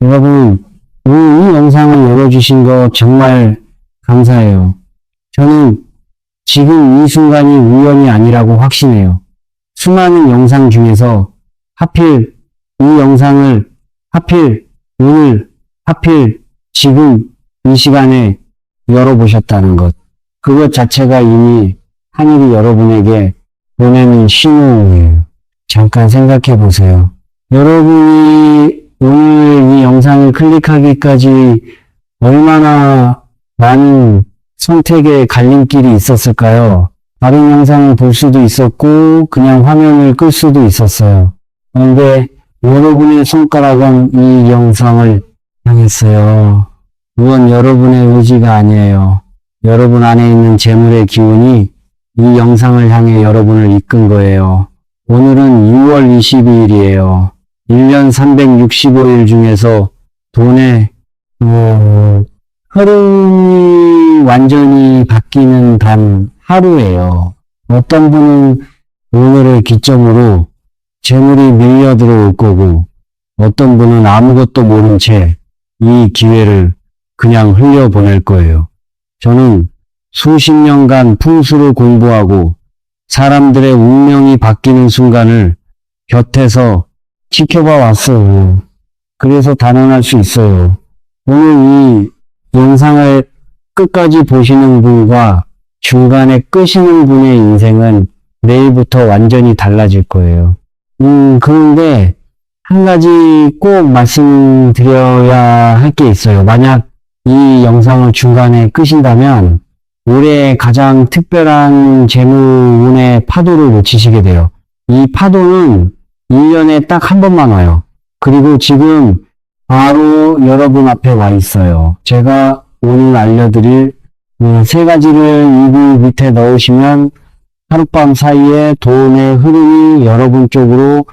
여러분, 오늘 이 영상을 열어주신 거 정말 감사해요. 저는 지금 이 순간이 우연이 아니라고 확신해요. 수많은 영상 중에서 하필 이 영상을 하필 오늘 하필 지금 이 시간에 열어보셨다는 것. 그것 자체가 이미 하늘이 여러분에게 보내는 신호예요. 잠깐 생각해 보세요. 여러분이 오늘 이 영상을 클릭하기까지 얼마나 많은 선택의 갈림길이 있었을까요? 다른 영상을 볼 수도 있었고 그냥 화면을 끌 수도 있었어요. 그런데 여러분의 손가락은 이 영상을 향했어요. 이건 여러분의 의지가 아니에요. 여러분 안에 있는 재물의 기운이 이 영상을 향해 여러분을 이끈 거예요. 오늘은 6월 22일이에요. 1년 365일 중에서 돈의 흐름이 완전히 바뀌는 단 하루예요. 어떤 분은 오늘을 기점으로 재물이 밀려 들어올 거고 어떤 분은 아무것도 모른 채 이 기회를 그냥 흘려보낼 거예요. 저는 수십 년간 풍수를 공부하고 사람들의 운명이 바뀌는 순간을 곁에서 지켜봐 왔어요. 그래서 단언할 수 있어요. 오늘 이 영상을 끝까지 보시는 분과 중간에 끄시는 분의 인생은 내일부터 완전히 달라질 거예요. 그런데 한 가지 꼭 말씀드려야 할 게 있어요. 만약 이 영상을 중간에 끄신다면 올해 가장 특별한 재물운의 파도를 놓치시게 돼요. 이 파도는 1년에 딱 한 번만 와요. 그리고 지금 바로 여러분 앞에 와 있어요. 제가 오늘 알려드릴 세 가지를 이불 밑에 넣으시면 하룻밤 사이에 돈의 흐름이 여러분 쪽으로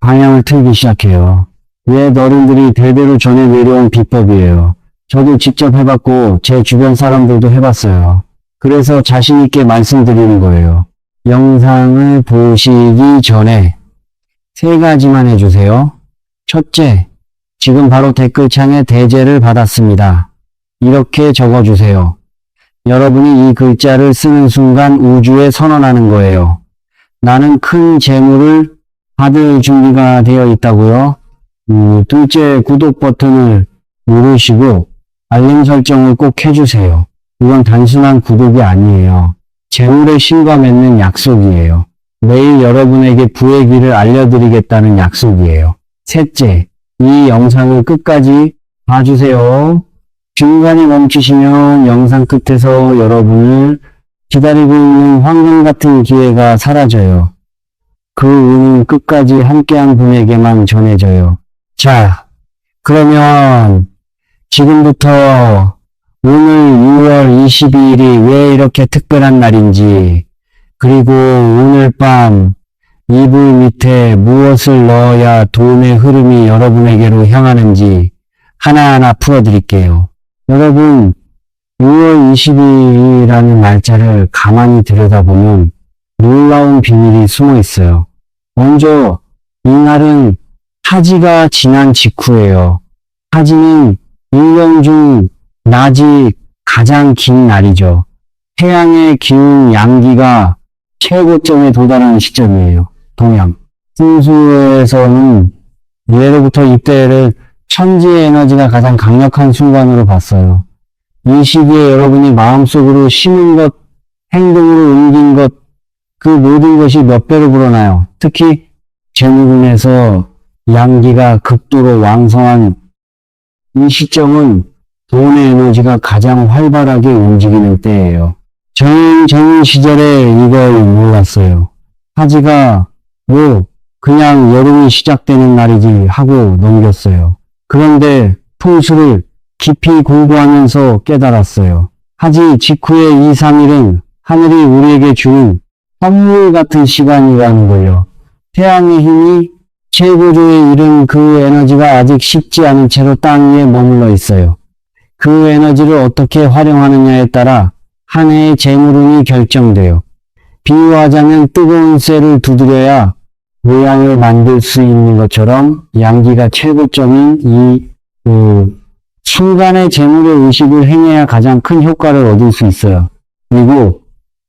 방향을 틀기 시작해요. 옛 어른들이 대대로 전해 내려온 비법이에요. 저도 직접 해봤고 제 주변 사람들도 해봤어요. 그래서 자신 있게 말씀드리는 거예요. 영상을 보시기 전에 세 가지만 해주세요. 첫째, 지금 바로 댓글창에 대제를 받았습니다. 이렇게 적어주세요. 여러분이 이 글자를 쓰는 순간 우주에 선언하는 거예요. 나는 큰 재물을 받을 준비가 되어 있다고요. 둘째, 구독 버튼을 누르시고 알림 설정을 꼭 해주세요. 이건 단순한 구독이 아니에요. 재물의 신과 맺는 약속이에요. 매일 여러분에게 부의 길을 알려드리겠다는 약속이에요. 셋째, 이 영상을 끝까지 봐주세요. 중간에 멈추시면 영상 끝에서 여러분을 기다리고 있는 황금 같은 기회가 사라져요. 그 운은 끝까지 함께한 분에게만 전해져요. 자, 그러면 지금부터 오늘 6월 22일이 왜 이렇게 특별한 날인지, 그리고 오늘 밤 이불 밑에 무엇을 넣어야 돈의 흐름이 여러분에게로 향하는지 하나하나 풀어드릴게요. 여러분, 6월 22일이라는 날짜를 가만히 들여다보면 놀라운 비밀이 숨어 있어요. 먼저 이 날은 하지가 지난 직후예요. 하지는 1년 중 낮이 가장 긴 날이죠. 태양의 기운 양기가 최고점에 도달하는 시점이에요. 동양. 풍수에서는 예로부터 이때를 천지의 에너지가 가장 강력한 순간으로 봤어요. 이 시기에 여러분이 마음속으로 심은 것, 행동으로 옮긴 것, 그 모든 것이 몇 배로 불어나요. 특히 재물운에서 양기가 극도로 왕성한 이 시점은 돈의 에너지가 가장 활발하게 움직이는 때예요. 저는 젊은 시절에 이걸 몰랐어요. 하지가 그냥 여름이 시작되는 날이지 하고 넘겼어요. 그런데 풍수를 깊이 공부하면서 깨달았어요. 하지 직후의 2, 3일은 하늘이 우리에게 주는 선물 같은 시간이라는 걸요. 태양의 힘이 최고조에 이른 그 에너지가 아직 식지 않은 채로 땅 위에 머물러 있어요. 그 에너지를 어떻게 활용하느냐에 따라 한 해의 재물운이 결정돼요. 비유하자면 뜨거운 쇠를 두드려야 모양을 만들 수 있는 것처럼 양기가 최고점인 이 순간의 재물의 의식을 행해야 가장 큰 효과를 얻을 수 있어요. 그리고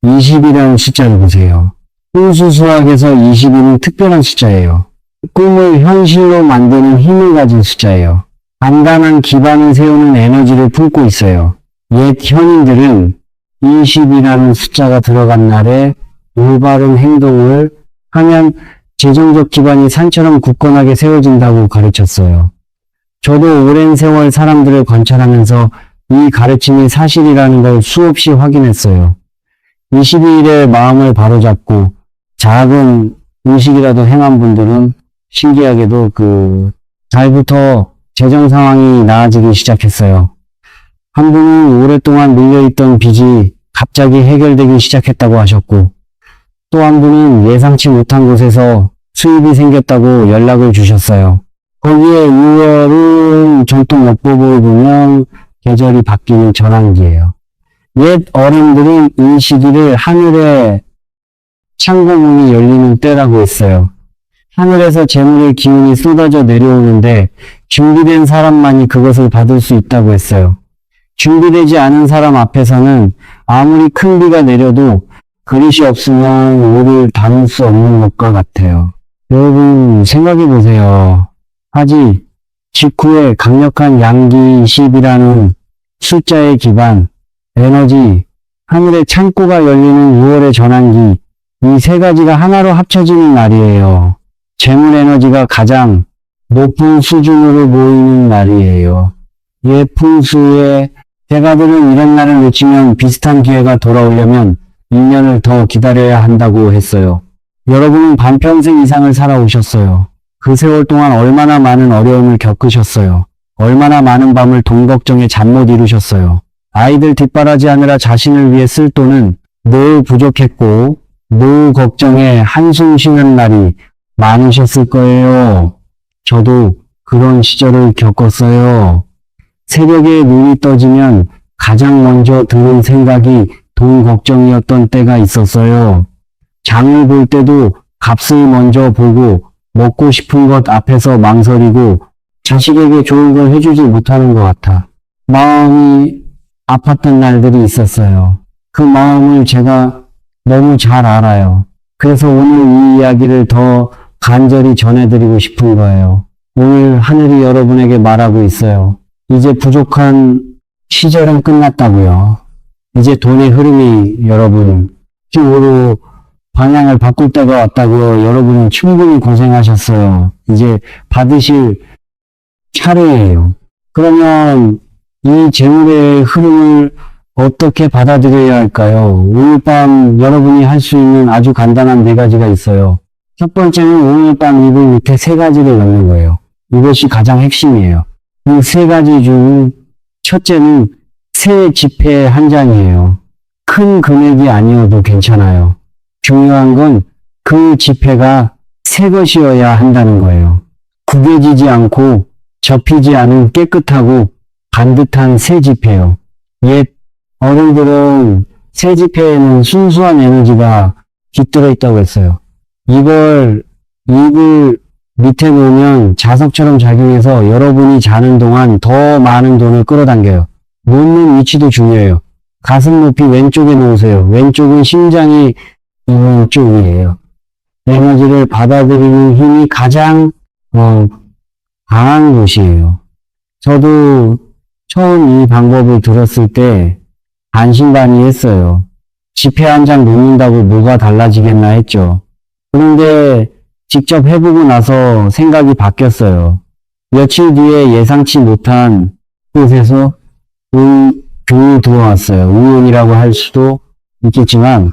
20이라는 숫자를 보세요. 풍수수학에서 20은 특별한 숫자예요. 꿈을 현실로 만드는 힘을 가진 숫자예요. 단단한 기반을 세우는 에너지를 품고 있어요. 옛 현인들은 20이라는 숫자가 들어간 날에 올바른 행동을 하면 재정적 기반이 산처럼 굳건하게 세워진다고 가르쳤어요. 저도 오랜 세월 사람들을 관찰하면서 이 가르침이 사실이라는 걸 수없이 확인했어요. 22일에 마음을 바로잡고 작은 의식이라도 행한 분들은 신기하게도 달부터 재정 상황이 나아지기 시작했어요. 한 분은 오랫동안 밀려있던 빚이 갑자기 해결되기 시작했다고 하셨고, 또 한 분은 예상치 못한 곳에서 수입이 생겼다고 연락을 주셨어요. 거기에 6월은 전통요법을 보면 계절이 바뀌는 전환기예요. 옛 어른들은 이 시기를 하늘의 창고문이 열리는 때라고 했어요. 하늘에서 재물의 기운이 쏟아져 내려오는데 준비된 사람만이 그것을 받을 수 있다고 했어요. 준비되지 않은 사람 앞에서는 아무리 큰 비가 내려도 그릇이 없으면 물을 담을 수 없는 것과 같아요. 여러분 생각해 보세요. 하지 직후에 강력한 양기 10이라는 숫자의 기반, 에너지, 하늘의 창고가 열리는 6월의 전환기, 이 세 가지가 하나로 합쳐지는 날이에요. 재물 에너지가 가장 높은 수준으로 모이는 날이에요. 옛 풍수의 대가들은 이런 날을 놓치면 비슷한 기회가 돌아오려면 1년을 더 기다려야 한다고 했어요. 여러분은 반평생 이상을 살아오셨어요. 그 세월 동안 얼마나 많은 어려움을 겪으셨어요. 얼마나 많은 밤을 돈 걱정에 잠 못 이루셨어요. 아이들 뒷바라지하느라 자신을 위해 쓸 돈은 늘 부족했고 노후 걱정에 한숨 쉬는 날이 많으셨을 거예요. 저도 그런 시절을 겪었어요. 새벽에 눈이 떠지면 가장 먼저 드는 생각이 돈 걱정이었던 때가 있었어요. 장을 볼 때도 값을 먼저 보고 먹고 싶은 것 앞에서 망설이고 자식에게 좋은 걸 해주지 못하는 것 같아 마음이 아팠던 날들이 있었어요. 그 마음을 제가 너무 잘 알아요. 그래서 오늘 이 이야기를 더 간절히 전해드리고 싶은 거예요. 오늘 하늘이 여러분에게 말하고 있어요. 이제 부족한 시절은 끝났다고요. 이제 돈의 흐름이 여러분 쪽으로 방향을 바꿀 때가 왔다고요. 여러분은 충분히 고생하셨어요. 이제 받으실 차례예요. 그러면 이 재물의 흐름을 어떻게 받아들여야 할까요? 오늘 밤 여러분이 할 수 있는 아주 간단한 4가지가 있어요. 첫 번째는 오늘 밤 이불 밑에 3가지를 넣는 거예요. 이것이 가장 핵심이에요. 이 3가지 중 첫째는 새 지폐 한 장이에요. 큰 금액이 아니어도 괜찮아요. 중요한 건 그 지폐가 새 것이어야 한다는 거예요. 구겨지지 않고 접히지 않은 깨끗하고 반듯한 새 지폐요. 옛 어른들은 새 지폐에는 순수한 에너지가 깃들어 있다고 했어요. 이걸 이불 밑에 놓으면 자석처럼 작용해서 여러분이 자는 동안 더 많은 돈을 끌어당겨요. 놓는 위치도 중요해요. 가슴 높이 왼쪽에 놓으세요. 왼쪽은 심장이 있는 쪽이에요. 에너지를 받아들이는 힘이 가장 강한 곳이에요. 저도 처음 이 방법을 들었을 때 반신반의했어요. 지폐 한 장 놓는다고 뭐가 달라지겠나 했죠. 그런데 직접 해보고 나서 생각이 바뀌었어요. 며칠 뒤에 예상치 못한 곳에서 돈이 들어왔어요. 우연이라고 할 수도 있겠지만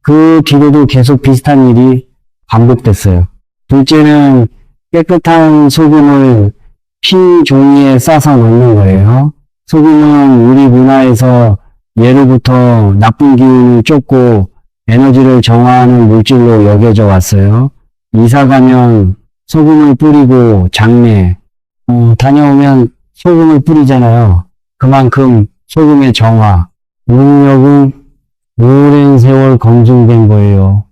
그 뒤로도 계속 비슷한 일이 반복됐어요. 둘째는 깨끗한 소금을 흰 종이에 싸서 넣는 거예요. 소금은 우리 문화에서 예로부터 나쁜 기운을 쫓고 에너지를 정화하는 물질로 여겨져 왔어요. 이사 가면 소금을 뿌리고 장례 다녀오면 소금을 뿌리잖아요. 그만큼 소금의 정화, 능력은 오랜 세월 검증된 거예요.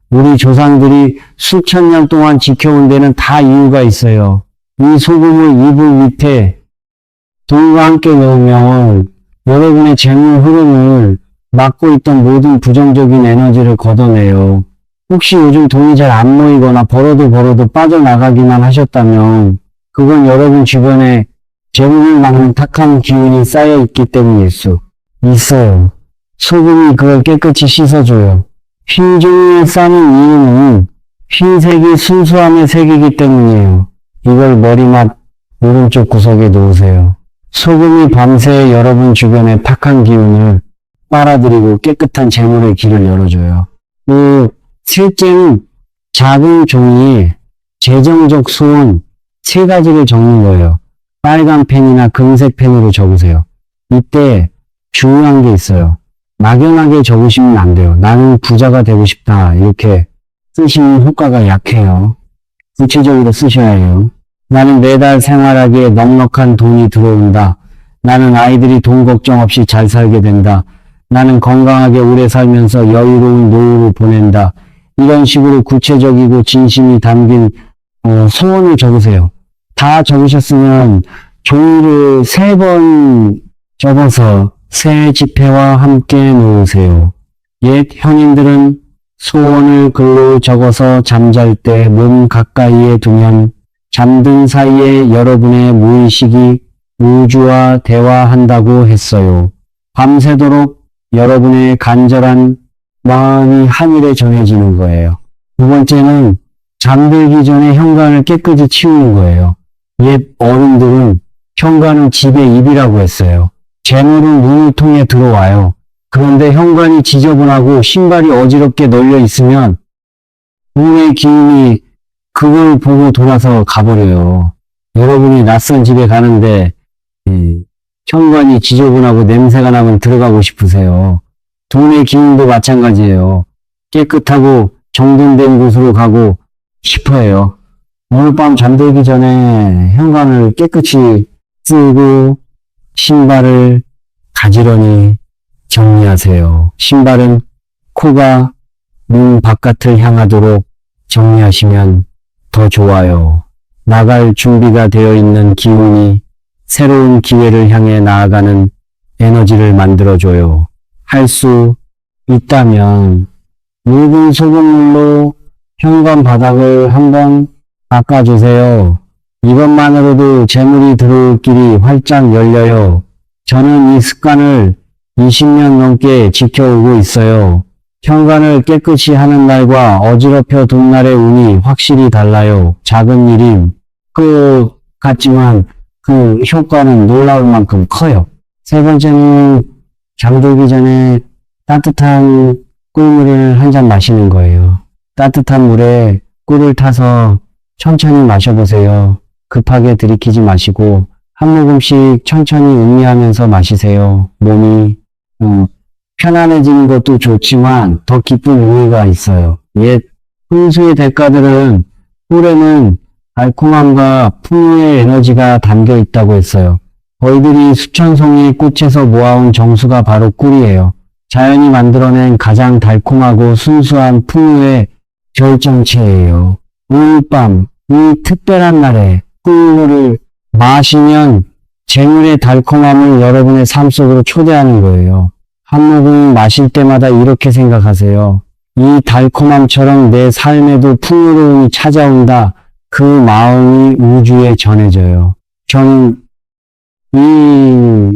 우리 조상들이 수천 년 동안 지켜온 데는 다 이유가 있어요. 이 소금을 이불 밑에 돈과 함께 넣으면 여러분의 재물 흐름을 막고 있던 모든 부정적인 에너지를 걷어내요. 혹시 요즘 돈이 잘 안 모이거나 벌어도 빠져나가기만 하셨다면 그건 여러분 주변에 재물을 막는 탁한 기운이 쌓여 있기 때문일 수 있어요. 소금이 그걸 깨끗이 씻어줘요. 흰 종이에 싸는 이유는 흰색이 순수함의 색이기 때문이에요. 이걸 머리맡 오른쪽 구석에 놓으세요. 소금이 밤새 여러분 주변의 탁한 기운을 빨아들이고 깨끗한 재물의 길을 열어줘요. 셋째는 작은 종이에 재정적 소원 3가지를 적는 거예요. 빨간 펜이나 금색 펜으로 적으세요. 이때 중요한 게 있어요. 막연하게 적으시면 안 돼요. 나는 부자가 되고 싶다. 이렇게 쓰시면 효과가 약해요. 구체적으로 쓰셔야 해요. 나는 매달 생활하기에 넉넉한 돈이 들어온다. 나는 아이들이 돈 걱정 없이 잘 살게 된다. 나는 건강하게 오래 살면서 여유로운 노후를 보낸다. 이런 식으로 구체적이고 진심이 담긴 소원을 적으세요. 다 적으셨으면 종이를 3번 접어서 새 지폐와 함께 놓으세요. 옛 형님들은 소원을 글로 적어서 잠잘 때 몸 가까이에 두면 잠든 사이에 여러분의 무의식이 우주와 대화한다고 했어요. 밤새도록 여러분의 간절한 마음이 하늘에 전해지는 거예요. 2번째는 잠들기 전에 현관을 깨끗이 치우는 거예요. 옛 어른들은 현관은 집의 입이라고 했어요. 재물은 문을 통해 들어와요. 그런데 현관이 지저분하고 신발이 어지럽게 널려 있으면 운의 기운이 그걸 보고 돌아서 가버려요. 여러분이 낯선 집에 가는데 현관이 지저분하고 냄새가 나면 들어가고 싶으세요. 돈의 기운도 마찬가지예요. 깨끗하고 정돈된 곳으로 가고 싶어요. 오늘 밤 잠들기 전에 현관을 깨끗이 쓰고 신발을 가지런히 정리하세요. 신발은 코가 문 바깥을 향하도록 정리하시면 더 좋아요. 나갈 준비가 되어 있는 기운이 새로운 기회를 향해 나아가는 에너지를 만들어줘요. 할 수 있다면 묽은 소금물로 현관 바닥을 한번 닦아주세요. 이것만으로도 재물이 들어올 길이 활짝 열려요. 저는 이 습관을 20년 넘게 지켜오고 있어요. 현관을 깨끗이 하는 날과 어지럽혀 둔 날의 운이 확실히 달라요. 작은 일인 것 같지만 그 효과는 놀라울 만큼 커요. 3번째는 잠들기 전에 따뜻한 꿀물을 한 잔 마시는 거예요. 따뜻한 물에 꿀을 타서 천천히 마셔보세요. 급하게 들이키지 마시고 한 모금씩 천천히 음미하면서 마시세요. 몸이 편안해지는 것도 좋지만 더 깊은 의미가 있어요. 옛 풍수의 대가들은 꿀에는 달콤함과 풍요의 에너지가 담겨 있다고 했어요. 벌들이 수천 송이 꽃에서 모아온 정수가 바로 꿀이에요. 자연이 만들어낸 가장 달콤하고 순수한 풍요의 결정체예요. 오늘 밤 이 특별한 날에 꿀물을 마시면 재물의 달콤함을 여러분의 삶 속으로 초대하는 거예요. 한 모금 마실 때마다 이렇게 생각하세요. 이 달콤함처럼 내 삶에도 풍요로움이 찾아온다. 그 마음이 우주에 전해져요. 저는 이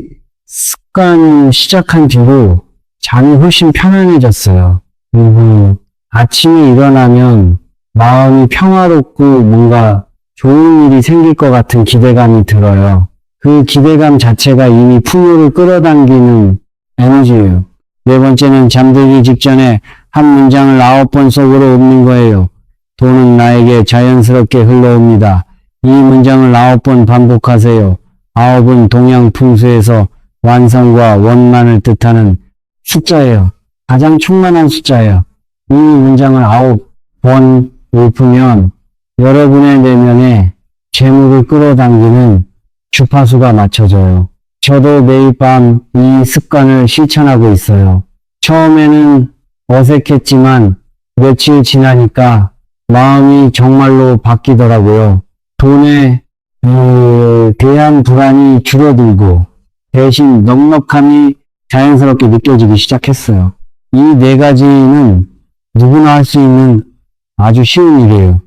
습관 시작한 뒤로 잠이 훨씬 편안해졌어요. 그리고 아침에 일어나면 마음이 평화롭고 뭔가 좋은 일이 생길 것 같은 기대감이 들어요. 그 기대감 자체가 이미 풍요를 끌어당기는 에너지예요. 4번째는 잠들기 직전에 한 문장을 9번 속으로 읊는 거예요. 돈은 나에게 자연스럽게 흘러옵니다. 이 문장을 9번 반복하세요. 9은 동양 풍수에서 완성과 원만을 뜻하는 숫자예요. 가장 충만한 숫자예요. 이 문장을 9번 읊으면 여러분의 내면에 재물을 끌어당기는 주파수가 맞춰져요. 저도 매일 밤 이 습관을 실천하고 있어요. 처음에는 어색했지만 며칠 지나니까 마음이 정말로 바뀌더라고요. 돈의 대한 불안이 줄어들고 대신 넉넉함이 자연스럽게 느껴지기 시작했어요. 이 네 가지는 누구나 할 수 있는 아주 쉬운 일이에요.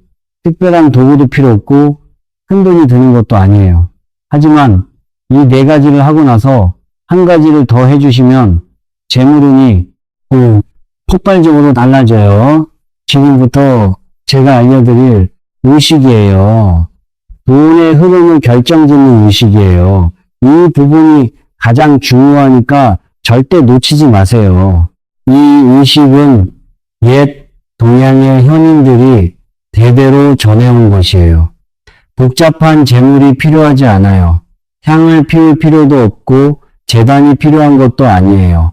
특별한 도구도 필요 없고 큰 돈이 드는 것도 아니에요. 하지만 이 네 가지를 하고 나서 한 가지를 더 해주시면 재물운이 폭발적으로 달라져요. 지금부터 제가 알려드릴 의식이에요. 돈의 흐름을 결정짓는 의식이에요. 이 부분이 가장 중요하니까 절대 놓치지 마세요. 이 의식은 옛 동양의 현인들이 대대로 전해온 것이에요. 복잡한 제물이 필요하지 않아요. 향을 피울 필요도 없고 제단이 필요한 것도 아니에요.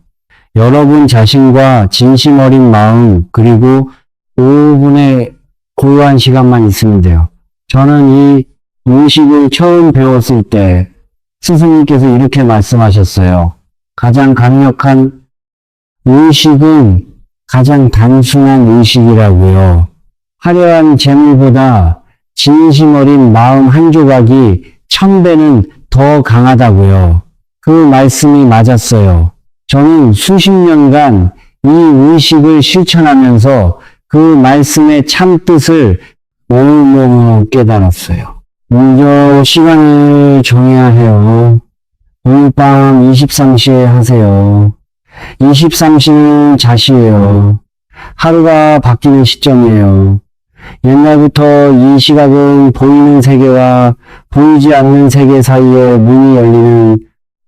여러분 자신과 진심 어린 마음 그리고 5분의 고요한 시간만 있으면 돼요. 저는 이 의식을 처음 배웠을 때 스승님께서 이렇게 말씀하셨어요. 가장 강력한 의식은 가장 단순한 의식이라고요. 화려한 재물보다 진심 어린 마음 한 조각이 1000배는 더 강하다고요. 그 말씀이 맞았어요. 저는 수십 년간 이 의식을 실천하면서 그 말씀의 참뜻을 온몸으로 깨달았어요. 먼저 시간을 정해야 해요. 오늘 밤 23시에 하세요. 23시는 자시예요. 하루가 바뀌는 시점이에요. 옛날부터 이 시각은 보이는 세계와 보이지 않는 세계 사이에 문이 열리는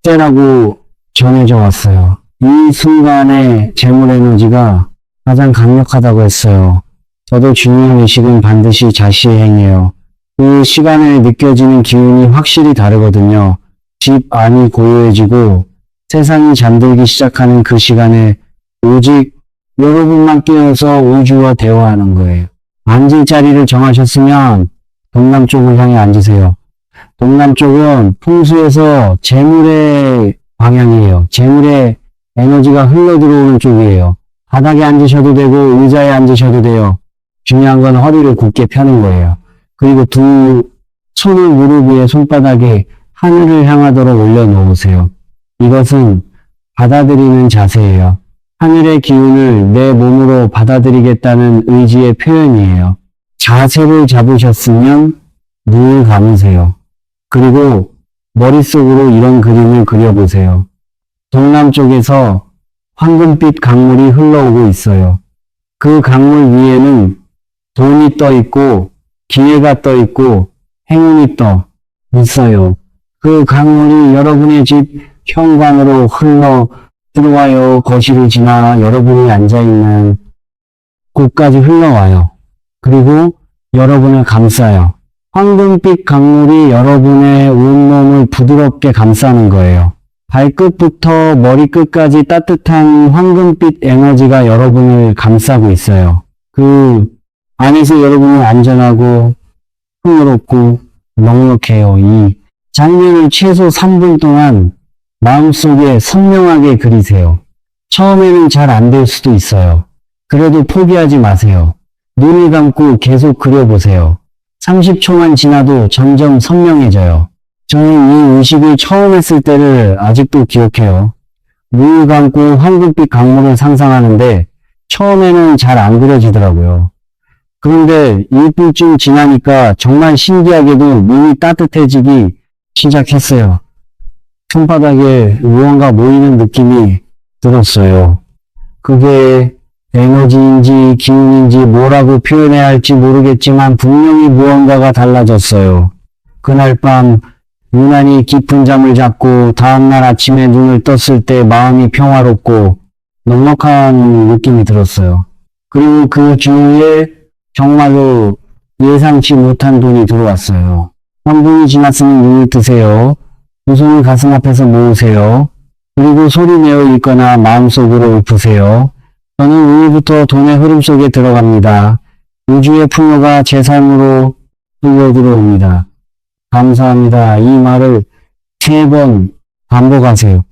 때라고 전해져 왔어요. 이 순간의 재물 에너지가 가장 강력하다고 했어요. 저도 중요한 의식은 반드시 자시의 행위예요. 그 시간에 느껴지는 기운이 확실히 다르거든요. 집 안이 고요해지고 세상이 잠들기 시작하는 그 시간에 오직 여러분만 깨어서 우주와 대화하는 거예요. 앉을 자리를 정하셨으면 동남쪽을 향해 앉으세요. 동남쪽은 풍수에서 재물의 방향이에요. 재물의 에너지가 흘러 들어오는 쪽이에요. 바닥에 앉으셔도 되고 의자에 앉으셔도 돼요. 중요한 건 허리를 곧게 펴는 거예요. 그리고 두 손을 무릎 위에 손바닥에 하늘을 향하도록 올려놓으세요. 이것은 받아들이는 자세예요. 하늘의 기운을 내 몸으로 받아들이겠다는 의지의 표현이에요. 자세를 잡으셨으면 눈을 감으세요. 그리고 머릿속으로 이런 그림을 그려보세요. 동남쪽에서 황금빛 강물이 흘러오고 있어요. 그 강물 위에는 돈이 떠 있고 기회가 떠 있고 행운이 떠 있어요. 그 강물이 여러분의 집 현관으로 흘러 들어와요. 거실을 지나 여러분이 앉아있는 곳까지 흘러와요. 그리고 여러분을 감싸요. 황금빛 강물이 여러분의 온몸을 부드럽게 감싸는 거예요. 발끝부터 머리끝까지 따뜻한 황금빛 에너지가 여러분을 감싸고 있어요. 그 안에서 여러분은 안전하고 풍요롭고 넉넉해요. 이 장면을 최소 3분 동안 마음속에 선명하게 그리세요. 처음에는 잘 안 될 수도 있어요. 그래도 포기하지 마세요. 눈을 감고 계속 그려보세요. 30초만 지나도 점점 선명해져요. 저는 이 의식을 처음 했을 때를 아직도 기억해요. 눈을 감고 황금빛 강물을 상상하는데 처음에는 잘 안 그려지더라고요. 그런데 1분쯤 지나니까 정말 신기하게도 눈이 따뜻해지기 시작했어요. 손바닥에 무언가 모이는 느낌이 들었어요. 그게 에너지인지 기운인지 뭐라고 표현해야 할지 모르겠지만 분명히 무언가가 달라졌어요. 그날 밤 유난히 깊은 잠을 잤고 다음날 아침에 눈을 떴을 때 마음이 평화롭고 넉넉한 느낌이 들었어요. 그리고 그 주위에 정말로 예상치 못한 돈이 들어왔어요. 3분이 지났으면 눈을 뜨세요. 두 손을 가슴 앞에서 모으세요. 그리고 소리 내어 읽거나 마음속으로 읊으세요. 저는 오늘부터 돈의 흐름 속에 들어갑니다. 우주의 풍요가 제 삶으로 흘러 들어옵니다. 감사합니다. 이 말을 3번 반복하세요.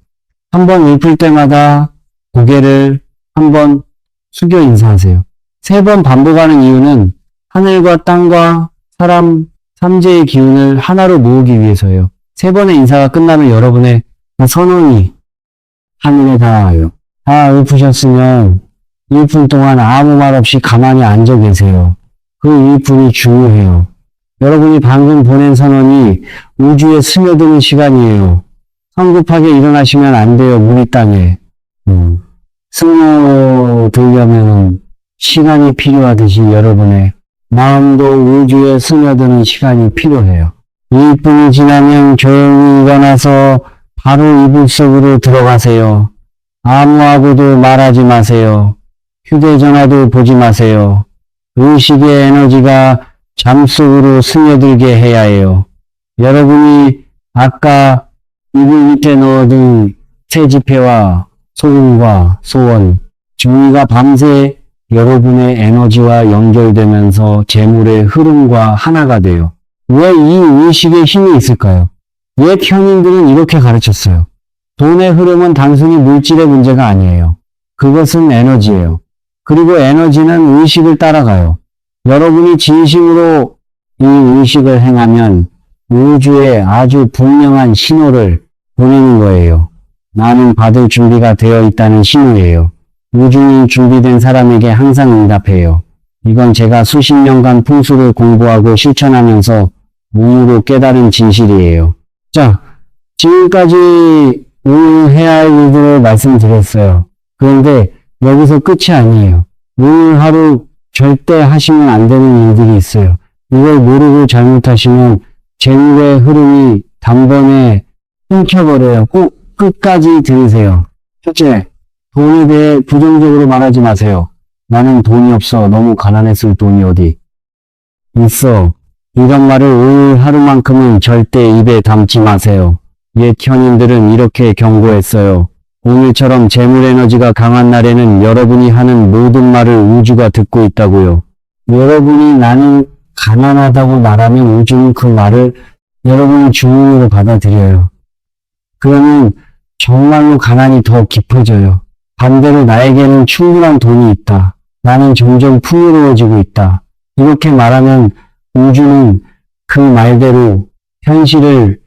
한 번 읊을 때마다 고개를 한번 숙여 인사하세요. 3번 반복하는 이유는 하늘과 땅과 사람 삼재의 기운을 하나로 모으기 위해서예요. 세 번의 인사가 끝나면 여러분의 그 선언이 하늘에 닿아요. 다 읊으셨으면 1분 동안 아무 말 없이 가만히 앉아 계세요. 그 1분이 중요해요. 여러분이 방금 보낸 선언이 우주에 스며드는 시간이에요. 성급하게 일어나시면 안 돼요. 우리 땅에. 스며들려면 시간이 필요하듯이 여러분의 마음도 우주에 스며드는 시간이 필요해요. 1분이 지나면 조용히 일어나서 바로 이불 속으로 들어가세요. 아무하고도 말하지 마세요. 휴대전화도 보지 마세요. 의식의 에너지가 잠속으로 스며들게 해야 해요. 여러분이 아까 이불 밑에 넣어둔 새지폐와 소금과 소원, 중이가 밤새 여러분의 에너지와 연결되면서 재물의 흐름과 하나가 돼요. 왜 이 의식에 힘이 있을까요? 옛 현인들은 이렇게 가르쳤어요. 돈의 흐름은 단순히 물질의 문제가 아니에요. 그것은 에너지예요. 그리고 에너지는 의식을 따라가요. 여러분이 진심으로 이 의식을 행하면 우주에 아주 분명한 신호를 보내는 거예요. 나는 받을 준비가 되어 있다는 신호예요. 우주는 준비된 사람에게 항상 응답해요. 이건 제가 수십 년간 풍수를 공부하고 실천하면서 몸으로 깨달은 진실이에요. 자, 지금까지 오늘 해야 할 일들을 말씀드렸어요. 그런데 여기서 끝이 아니에요. 오늘 하루 절대 하시면 안 되는 일들이 있어요. 이걸 모르고 잘못하시면 재물의 흐름이 단번에 끊겨버려요. 꼭 끝까지 들으세요. 첫째, 돈에 대해 부정적으로 말하지 마세요. 나는 돈이 없어. 너무 가난했을 돈이 어디 있어. 이런 말을 오늘 하루만큼은 절대 입에 담지 마세요. 옛 현인들은 이렇게 경고했어요. 오늘처럼 재물 에너지가 강한 날에는 여러분이 하는 모든 말을 우주가 듣고 있다고요. 여러분이 나는 가난하다고 말하면 우주는 그 말을 여러분의 주문으로 받아들여요. 그러면 정말로 가난이 더 깊어져요. 반대로 나에게는 충분한 돈이 있다. 나는 점점 풍요로워지고 있다. 이렇게 말하면 우주는 그 말대로 현실을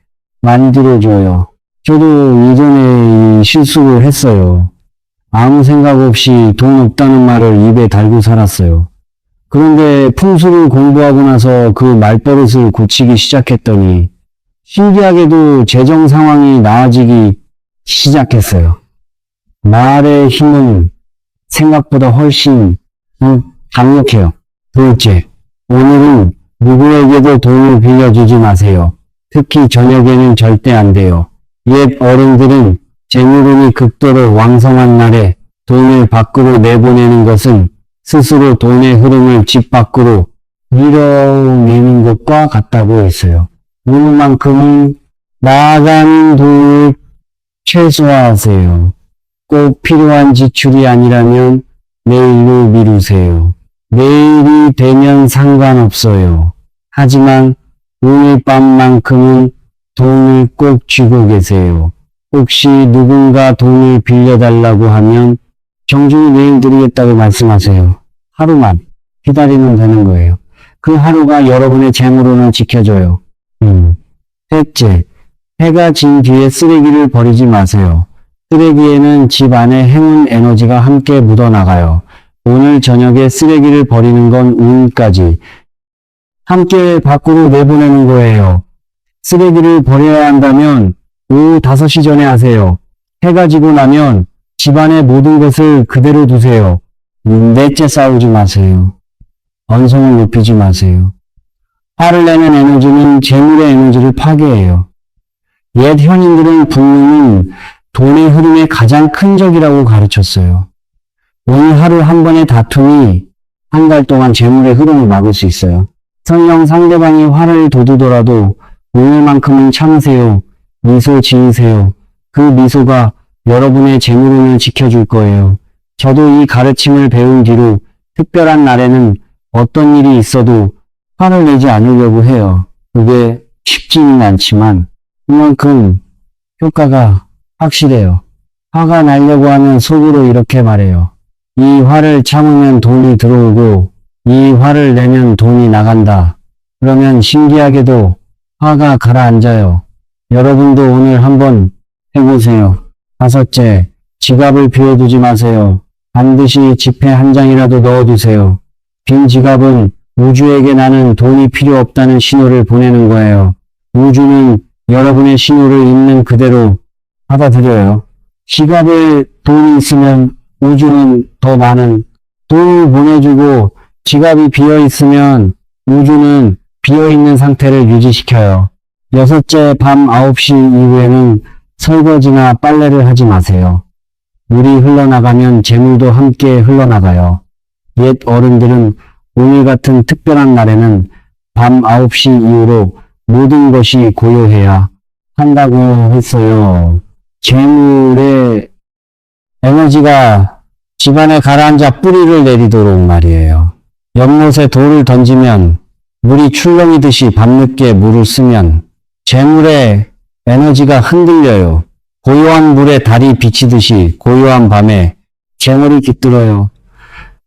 만들어줘요. 저도 예전에 이 실수를 했어요. 아무 생각 없이 돈 없다는 말을 입에 달고 살았어요. 그런데 풍수를 공부하고 나서 그 말버릇을 고치기 시작했더니 신기하게도 재정 상황이 나아지기 시작했어요. 말의 힘은 생각보다 훨씬 강력해요. 둘째, 오늘은 누구에게도 돈을 빌려주지 마세요. 특히 저녁에는 절대 안 돼요. 옛 어른들은 재물운이 극도로 왕성한 날에 돈을 밖으로 내보내는 것은 스스로 돈의 흐름을 집 밖으로 밀어내는 것과 같다고 했어요. 오늘만큼은 나가는 돈을 최소화하세요. 꼭 필요한 지출이 아니라면 내일로 미루세요. 내일이 되면 상관없어요. 하지만 오늘 밤만큼은 돈을 꼭 쥐고 계세요. 혹시 누군가 돈을 빌려달라고 하면 정중히 내일 드리겠다고 말씀하세요. 하루만 기다리면 되는 거예요. 그 하루가 여러분의 재물운을 지켜줘요. 셋째, 해가 진 뒤에 쓰레기를 버리지 마세요. 쓰레기에는 집 안에 행운 에너지가 함께 묻어나가요. 오늘 저녁에 쓰레기를 버리는 건 운까지 함께 밖으로 내보내는 거예요. 쓰레기를 버려야 한다면 오후 5시 전에 하세요. 해가 지고 나면 집안의 모든 것을 그대로 두세요. 넷째, 싸우지 마세요. 언성을 높이지 마세요. 화를 내는 에너지는 재물의 에너지를 파괴해요. 옛 현인들은 분명히 돈의 흐름의 가장 큰 적이라고 가르쳤어요. 오늘 하루 한 번의 다툼이 한 달 동안 재물의 흐름을 막을 수 있어요. 설령 상대방이 화를 돋우더라도 오늘만큼은 참으세요. 미소 지으세요. 그 미소가 여러분의 재물운을 지켜줄 거예요. 저도 이 가르침을 배운 뒤로 특별한 날에는 어떤 일이 있어도 화를 내지 않으려고 해요. 그게 쉽지는 않지만 그만큼 효과가 확실해요. 화가 나려고 하면 속으로 이렇게 말해요. 이 화를 참으면 돈이 들어오고 이 화를 내면 돈이 나간다. 그러면 신기하게도 화가 가라앉아요. 여러분도 오늘 한번 해보세요. 다섯째, 지갑을 비워두지 마세요. 반드시 지폐 한 장이라도 넣어두세요. 빈 지갑은 우주에게 나는 돈이 필요 없다는 신호를 보내는 거예요. 우주는 여러분의 신호를 있는 그대로 받아들여요. 지갑에 돈이 있으면 우주는 더 많은 돈을 보내주고 지갑이 비어 있으면 우주는 비어 있는 상태를 유지시켜요. 여섯째, 밤 9시 이후에는 설거지나 빨래를 하지 마세요. 물이 흘러나가면 재물도 함께 흘러나가요. 옛 어른들은 오늘 같은 특별한 날에는 밤 9시 이후로 모든 것이 고요해야 한다고 했어요. 재물의 에너지가 집안에 가라앉아 뿌리를 내리도록 말이에요. 연못에 돌을 던지면 물이 출렁이듯이 밤늦게 물을 쓰면 재물의 에너지가 흔들려요. 고요한 물에 달이 비치듯이 고요한 밤에 재물이 깃들어요.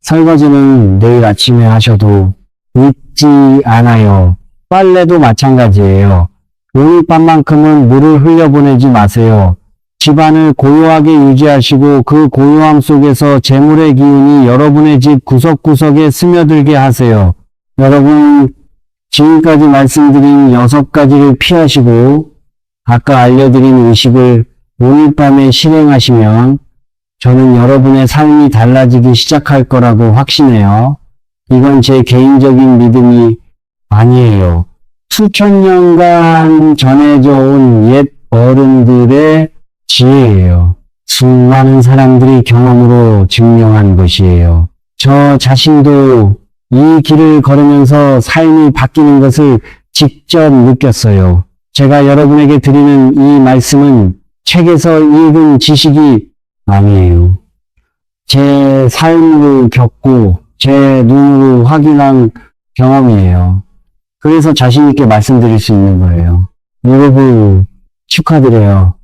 설거지는 내일 아침에 하셔도 늦지 않아요. 빨래도 마찬가지예요. 오늘 밤만큼은 물을 흘려보내지 마세요. 집안을 고요하게 유지하시고 그 고요함 속에서 재물의 기운이 여러분의 집 구석구석에 스며들게 하세요. 여러분, 지금까지 말씀드린 6가지를 피하시고 아까 알려드린 의식을 오늘 밤에 실행하시면 저는 여러분의 삶이 달라지기 시작할 거라고 확신해요. 이건 제 개인적인 믿음이 아니에요. 수천 년간 전해져 온 옛 어른들의 지혜예요. 수많은 사람들이 경험으로 증명한 것이에요. 저 자신도 이 길을 걸으면서 삶이 바뀌는 것을 직접 느꼈어요. 제가 여러분에게 드리는 이 말씀은 책에서 읽은 지식이 아니에요. 제 삶으로 겪고 제 눈으로 확인한 경험이에요. 그래서 자신 있게 말씀드릴 수 있는 거예요. 여러분 축하드려요.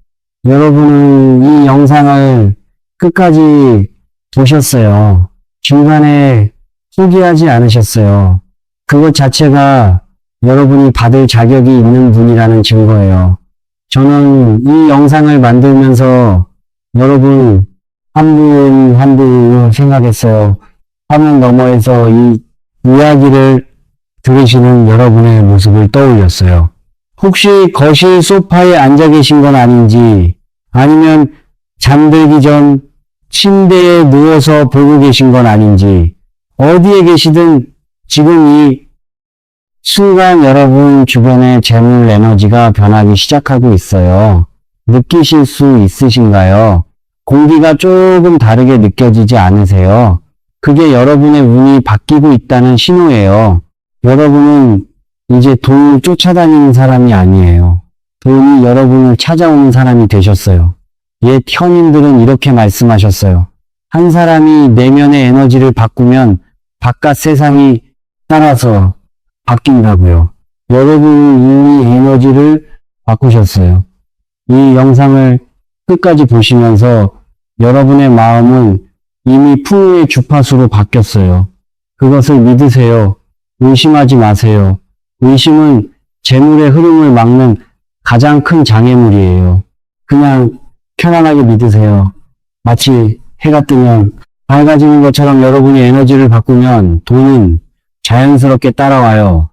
여러분은 이 영상을 끝까지 보셨어요. 중간에 포기하지 않으셨어요. 그것 자체가 여러분이 받을 자격이 있는 분이라는 증거예요. 저는 이 영상을 만들면서 여러분 한 분 한 분을 생각했어요. 화면 너머에서 이 이야기를 들으시는 여러분의 모습을 떠올렸어요. 혹시 거실 소파에 앉아 계신 건 아닌지, 아니면 잠들기 전 침대에 누워서 보고 계신 건 아닌지, 어디에 계시든 지금 이 순간 여러분 주변의 재물 에너지가 변하기 시작하고 있어요. 느끼실 수 있으신가요? 공기가 조금 다르게 느껴지지 않으세요? 그게 여러분의 운이 바뀌고 있다는 신호예요. 여러분은 이제 돈을 쫓아다니는 사람이 아니에요. 돈이 여러분을 찾아오는 사람이 되셨어요. 옛 현인들은 이렇게 말씀하셨어요. 한 사람이 내면의 에너지를 바꾸면 바깥 세상이 따라서 바뀐다고요. 여러분은 이미 에너지를 바꾸셨어요. 이 영상을 끝까지 보시면서 여러분의 마음은 이미 풍요의 주파수로 바뀌었어요. 그것을 믿으세요. 의심하지 마세요. 의심은 재물의 흐름을 막는 가장 큰 장애물이에요. 그냥 편안하게 믿으세요. 마치 해가 뜨면 밝아지는 것처럼 여러분이 에너지를 바꾸면 돈은 자연스럽게 따라와요.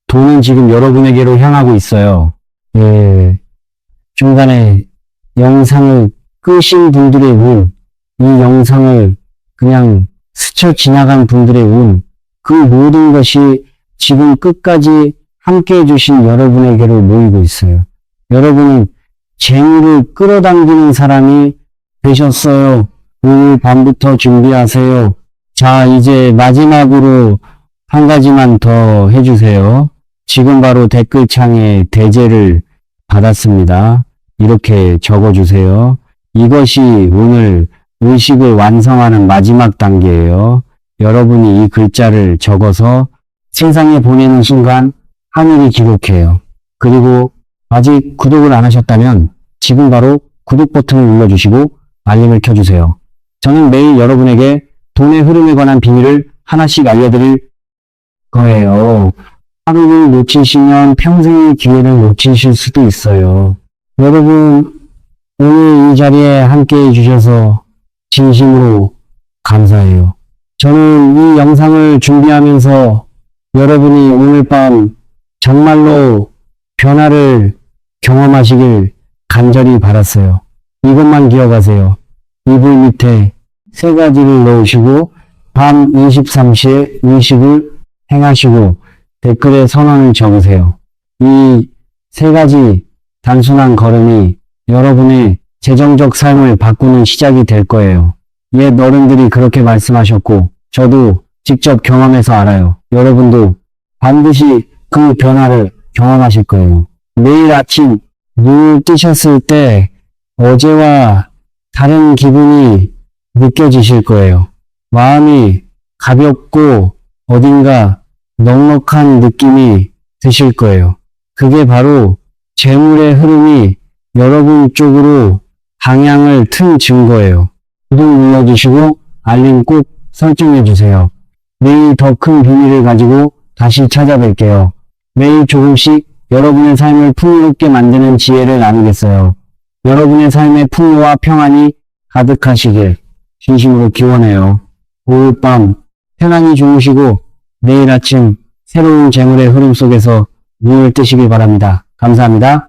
돈은 지금 여러분에게로 향하고 있어요. 중간에 영상을 끄신 분들의 운, 이 영상을 그냥 스쳐 지나간 분들의 운, 그 모든 것이 지금 끝까지 함께 해주신 여러분에게로 모이고 있어요. 여러분은 재물을 끌어당기는 사람이 되셨어요. 오늘 밤부터 준비하세요. 자, 이제 마지막으로 한 가지만 더 해주세요. 지금 바로 댓글창에 대제를 받았습니다. 이렇게 적어주세요. 이것이 오늘 의식을 완성하는 마지막 단계예요. 여러분이 이 글자를 적어서 세상에 보내는 순간 하늘이 기록해요. 그리고 아직 구독을 안 하셨다면 지금 바로 구독 버튼을 눌러주시고 알림을 켜주세요. 저는 매일 여러분에게 돈의 흐름에 관한 비밀을 하나씩 알려드릴 거예요. 하루를 놓치시면 평생의 기회를 놓치실 수도 있어요. 여러분, 오늘 이 자리에 함께 해주셔서 진심으로 감사해요. 저는 이 영상을 준비하면서 여러분이 오늘 밤 정말로 변화를 경험하시길 간절히 바랐어요. 이것만 기억하세요. 이불 밑에 3가지를 넣으시고 밤 23시에 의식을 행하시고 댓글에 선언을 적으세요. 이 3가지 단순한 걸음이 여러분의 재정적 삶을 바꾸는 시작이 될 거예요. 옛 어른들이 그렇게 말씀하셨고 저도 직접 경험해서 알아요. 여러분도 반드시 그 변화를 경험하실 거예요. 내일 아침 눈을 뜨셨을 때 어제와 다른 기분이 느껴지실 거예요. 마음이 가볍고 어딘가 넉넉한 느낌이 드실 거예요. 그게 바로 재물의 흐름이 여러분 쪽으로 방향을 튼 증거예요. 구독 눌러주시고 알림 꼭 설정해주세요. 내일 더 큰 비밀을 가지고 다시 찾아뵐게요. 매일 조금씩 여러분의 삶을 풍요롭게 만드는 지혜를 나누겠어요. 여러분의 삶에 풍요와 평안이 가득하시길 진심으로 기원해요. 오늘 밤 편안히 주무시고 내일 아침 새로운 재물의 흐름 속에서 눈을 뜨시길 바랍니다. 감사합니다.